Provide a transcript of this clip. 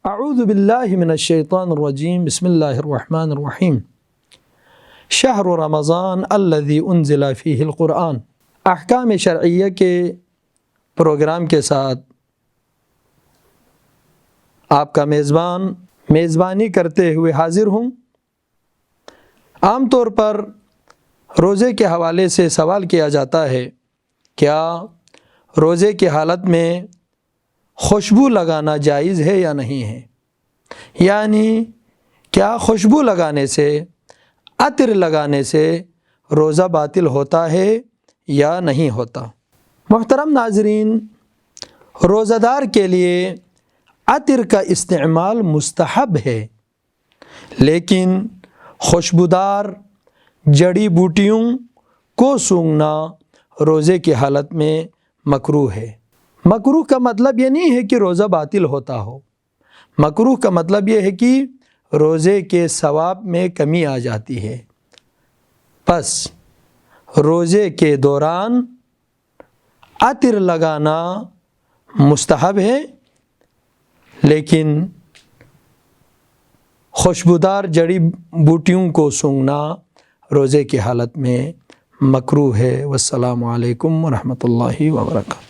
अऊज़ु बिल्लाहि मिनश्शैतानिर्रजीम बिस्मिल्लाहिर्रहमानिर्रहीम शहरु रमज़ान अल्लज़ी उन्ज़िला फ़ीहिल क़ुरआन। अहकाम शरइय्या के प्रोग्राम के साथ आपका मेज़बानी करते हुए हाज़िर हूँ। आम तौर पर रोज़े के हवाले से सवाल किया जाता है, क्या रोज़े की हालत में खुशबू लगाना जायज़ है या नहीं है, यानी क्या खुशबू लगाने से, अतर लगाने से रोज़ा बातिल होता है या नहीं होता। मोहतरम नाज़रीन, रोज़ादार के लिए अतर का इस्तेमाल मुस्तहब है, लेकिन खुशबूदार जड़ी बूटियों को सूंघना रोज़े की हालत में मकरूह है। मकरूह का मतलब ये नहीं है कि रोज़ा बातिल होता हो। मकरूह का मतलब ये है कि रोज़े के सवाब में कमी आ जाती है। बस रोज़े के दौरान अतर लगाना मुस्तहब है, लेकिन खुशबूदार जड़ी बूटियों को सूंघना रोज़े की हालत में मकरूह है। वस्सलामु अलैकुम व रहमतुल्लाहि व बरकातहू।